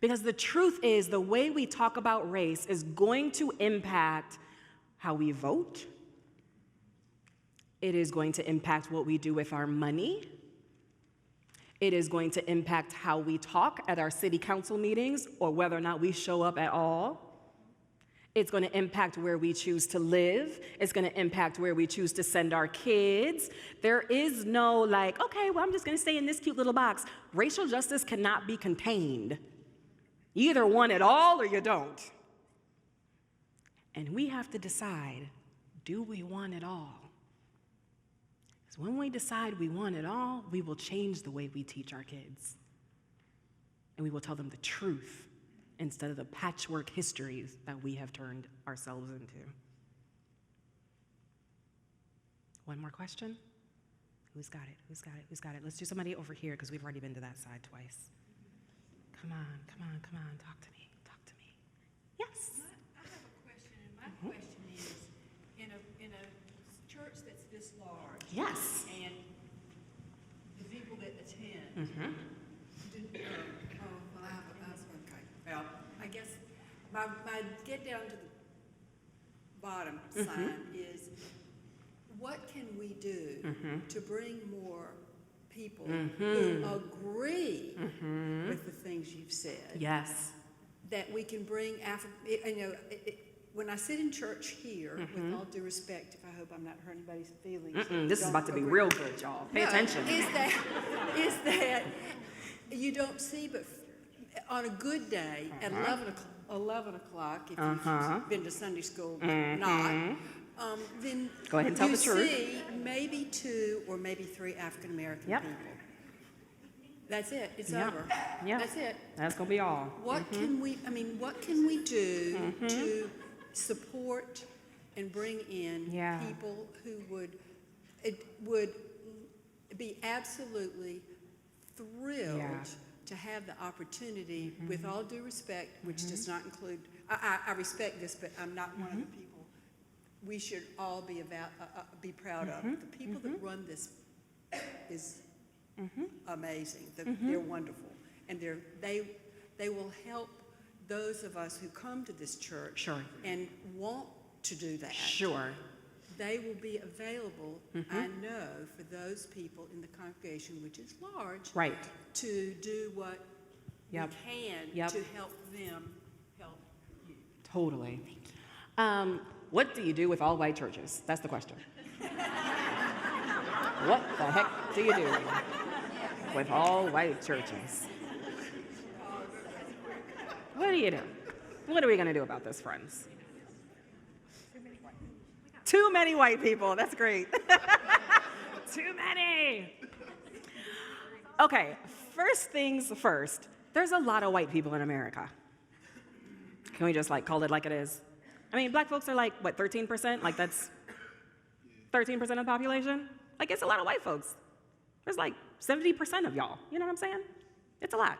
Because the truth is, the way we talk about race is going to impact how we vote. It is going to impact what we do with our money. It is going to impact how we talk at our city council meetings or whether or not we show up at all. It's going to impact where we choose to live. It's going to impact where we choose to send our kids. There is no like, okay, well, I'm just going to stay in this cute little box. Racial justice cannot be contained. You either want it all or you don't. And we have to decide, do we want it all? Because when we decide we want it all, we will change the way we teach our kids. And we will tell them the truth instead of the patchwork histories that we have turned ourselves into. One more question? Who's got it? Who's got it? Who's got it? Let's do somebody over here because we've already been to that side twice. Come on, come on, come on. Talk to me. Talk to me. Yes. I have a question, and my question is, in a church that's this large, Yes. and the people that attend, Mm-hmm. well, okay. Well, I guess my get down to the bottom sign is, what can we do to bring more people who agree with the things you've said? Yes. That we can bring when I sit in church here, with all due respect, if I hope I'm not hurting anybody's feelings. This is about to be real good, y'all. Pay attention. Is that you don't see, but on a good day at 11 o'clock, if you've been to Sunday school, but not, then Go ahead and tell you the truth. see maybe 2 or maybe 3 African American Yep. people. That's it. It's Yeah. over. Yeah. That's it. That's gonna be all. What can we do to support and bring in Yeah. people who would be absolutely thrilled Yeah. to have the opportunity, with all due respect, which does not include, I respect this, but I'm not one of the people we should all be proud of. The people that run this is amazing. They're wonderful, and they will help those of us who come to this church Sure. and want to do that. Sure. They will be available, I know, for those people in the congregation, which is large, Right. to do what Yep. we can Yep. to help them help you. Totally. What do you do with all white churches? That's the question. What the heck do you do with all white churches? What do you do? What are we going to do about this, friends? Too many white people. That's great. Too many. Okay, first things first. There's a lot of white people in America. Can we just call it like it is? I mean, black folks are 13%? That's 13% of the population? It's a lot of white folks. There's 70% of y'all. You know what I'm saying? It's a lot.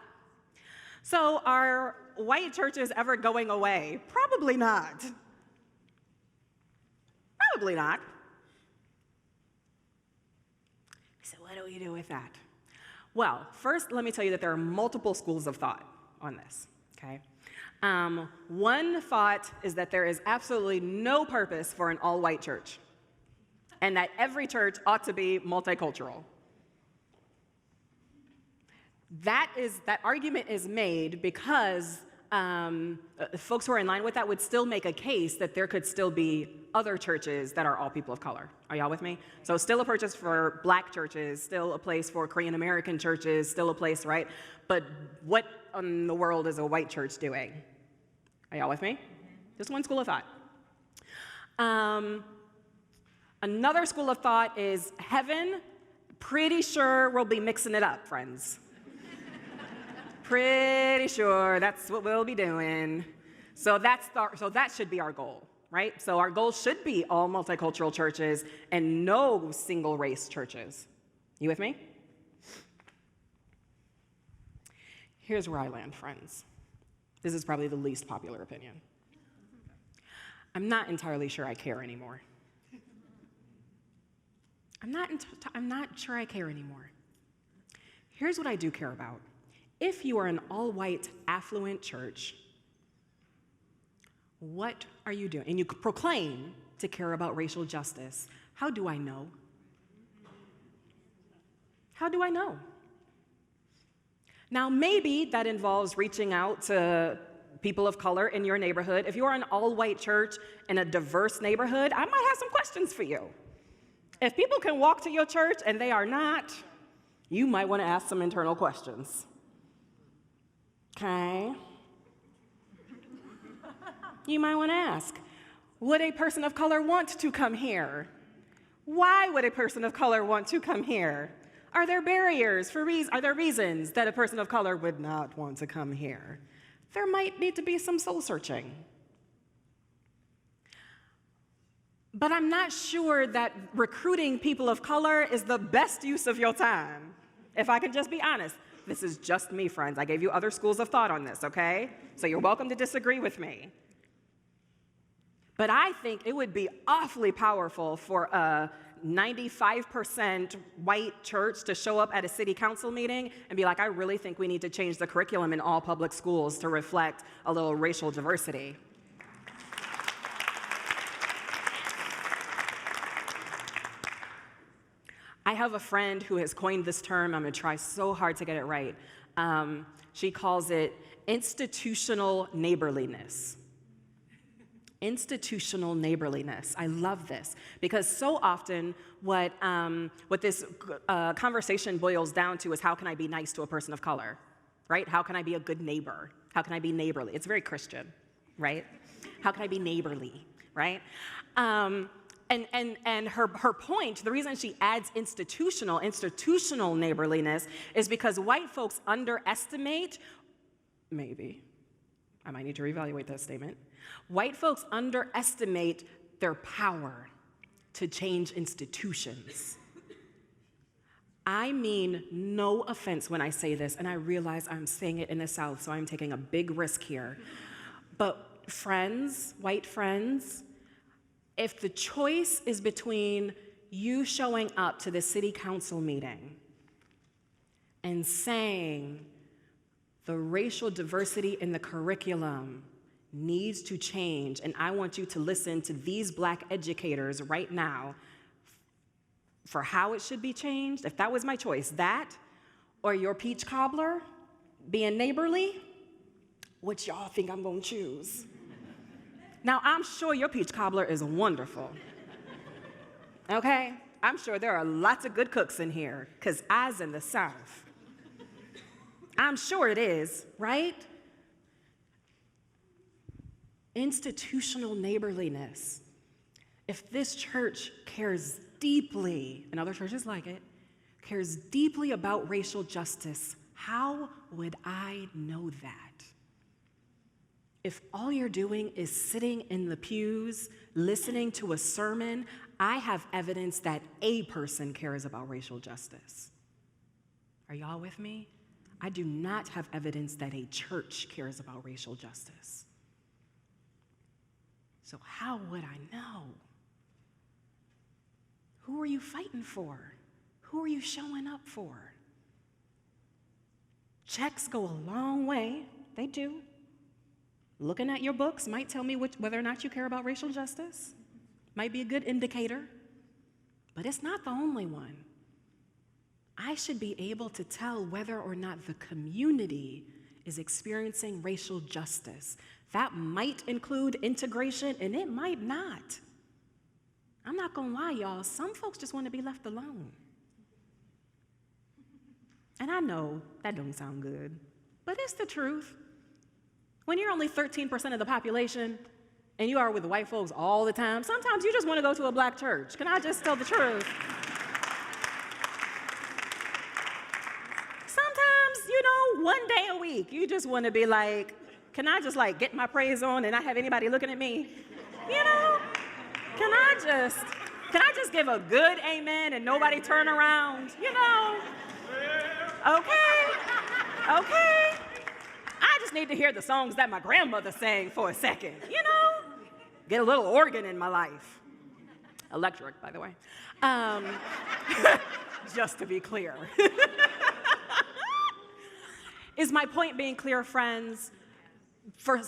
So are white churches ever going away? Probably not. Probably not. So what do we do with that? Well, first, let me tell you that there are multiple schools of thought on this, okay? One thought is that there is absolutely no purpose for an all-white church, and that every church ought to be multicultural. That argument is made because folks who are in line with that would still make a case that there could still be other churches that are all people of color. Are y'all with me? So still a purchase for black churches, still a place for Korean American churches, still a place, right? But what in the world is a white church doing? Are y'all with me? Just one school of thought. Another school of thought is heaven. Pretty sure we'll be mixing it up, friends. Pretty sure that's what we'll be doing. So that should be our goal, right? So our goal should be all multicultural churches and no single race churches. You with me? Here's where I land, friends. This is probably the least popular opinion. I'm not entirely sure I care anymore. I'm not sure I care anymore. Here's what I do care about. If you are an all-white, affluent church, what are you doing? And you proclaim to care about racial justice. How do I know? How do I know? Now, maybe that involves reaching out to people of color in your neighborhood. If you're an all-white church in a diverse neighborhood, I might have some questions for you. If people can walk to your church and they are not, you might want to ask some internal questions. Okay? You might want to ask, would a person of color want to come here? Why would a person of color want to come here? Are there barriers are there reasons that a person of color would not want to come here? There might need to be some soul searching. But I'm not sure that recruiting people of color is the best use of your time. If I can just be honest, this is just me, friends. I gave you other schools of thought on this, okay? So you're welcome to disagree with me. But I think it would be awfully powerful for a 95% white church to show up at a city council meeting and be like, I really think we need to change the curriculum in all public schools to reflect a little racial diversity. I have a friend who has coined this term. I'm going to try so hard to get it right. She calls it institutional neighborliness. Institutional neighborliness. I love this because so often what this conversation boils down to is how can I be nice to a person of color, right? How can I be a good neighbor? How can I be neighborly? It's very Christian, right? How can I be neighborly, right? And her point, the reason she adds institutional neighborliness is because white folks underestimate, maybe, I might need to reevaluate that statement. White folks underestimate their power to change institutions. I mean no offense when I say this, and I realize I'm saying it in the South, so I'm taking a big risk here. But friends, white friends, if the choice is between you showing up to the city council meeting and saying the racial diversity in the curriculum needs to change, and I want you to listen to these black educators right now for how it should be changed, if that was my choice, that or your peach cobbler being neighborly, which y'all think I'm gonna choose? Now, I'm sure your peach cobbler is wonderful, okay? I'm sure there are lots of good cooks in here, because I's in the South. I'm sure it is, right? Institutional neighborliness. If this church cares deeply, and other churches like it, cares deeply about racial justice, how would I know that? If all you're doing is sitting in the pews, listening to a sermon, I have evidence that a person cares about racial justice. Are y'all with me? I do not have evidence that a church cares about racial justice. So how would I know? Who are you fighting for? Who are you showing up for? Checks go a long way. They do. Looking at your books might tell me whether or not you care about racial justice. Might be a good indicator, but it's not the only one. I should be able to tell whether or not the community is experiencing racial justice. That might include integration, and it might not. I'm not gonna lie, y'all. Some folks just want to be left alone. And I know that don't sound good, but it's the truth. When you're only 13% of the population, and you are with white folks all the time, sometimes you just want to go to a black church. Can I just tell the truth? Sometimes, one day a week, you just want to be like, Can I just like get my praise on and not have anybody looking at me? You know? Can I just give a good amen and nobody turn around? You know? Okay. I just need to hear the songs that my grandmother sang for a second, you know? Get a little organ in my life. Electric, by the way. Just to be clear. Is my point being clear, friends? For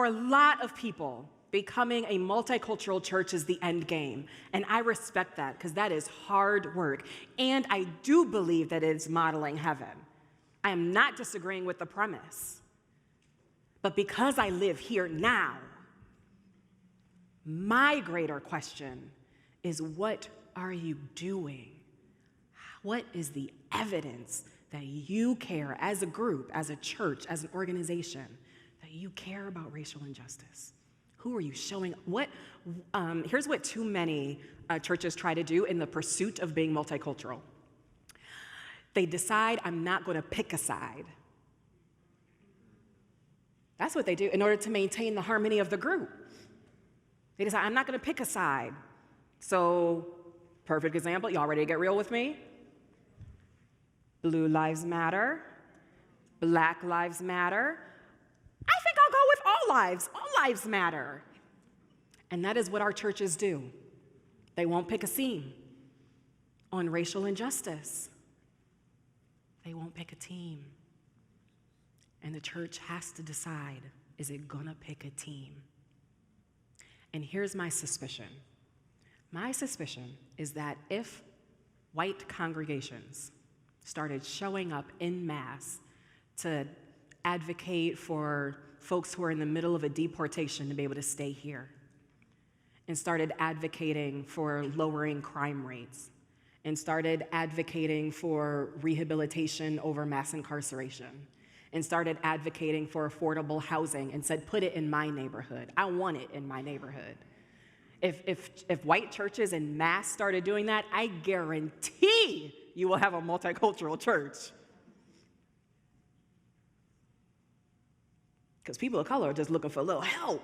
a lot of people, becoming a multicultural church is the end game. And I respect that because that is hard work. And I do believe that it's modeling heaven. I am not disagreeing with the premise. But because I live here now, my greater question is, what are you doing? What is the evidence that you care as a group, as a church, as an organization, that you care about racial injustice? Who are you showing? Here's what too many churches try to do in the pursuit of being multicultural. They decide, I'm not going to pick a side. That's what they do in order to maintain the harmony of the group. They decide, I'm not going to pick a side. So, perfect example, y'all ready to get real with me? Blue lives matter. Black lives matter. I think I'll go with all lives. All lives matter. And that is what our churches do. They won't pick a scene on racial injustice. They won't pick a team. And the church has to decide, is it gonna pick a team? And here's my suspicion. My suspicion is that if white congregations started showing up en masse to advocate for folks who are in the middle of a deportation to be able to stay here, and started advocating for lowering crime rates, and started advocating for rehabilitation over mass incarceration, and started advocating for affordable housing and said, put it in my neighborhood. I want it in my neighborhood. If white churches en masse started doing that, I guarantee you will have a multicultural church. Because people of color are just looking for a little help.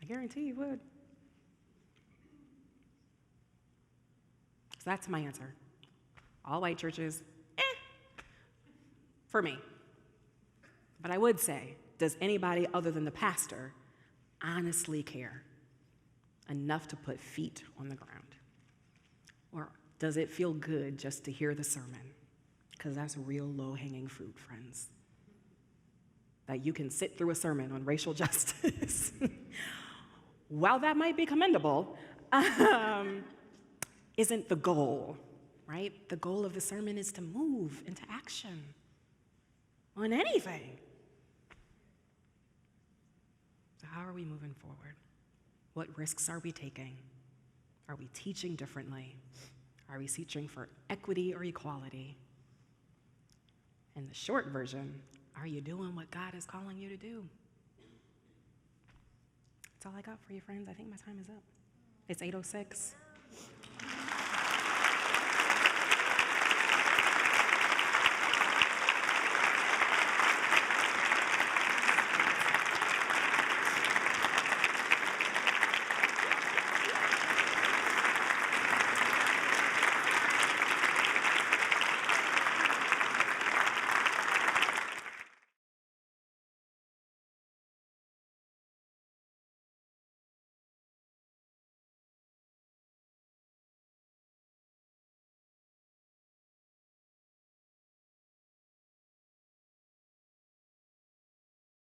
I guarantee you would. So that's my answer. All white churches, for me. But I would say, does anybody other than the pastor honestly care enough to put feet on the ground? Or does it feel good just to hear the sermon? Because that's real low-hanging fruit, friends. That you can sit through a sermon on racial justice. While that might be commendable, isn't the goal, right? The goal of the sermon is to move into action on anything. So how are we moving forward? What risks are we taking? Are we teaching differently? Are we teaching for equity or equality? And the short version, are you doing what God is calling you to do? That's all I got for you, friends. I think my time is up. It's 8:06.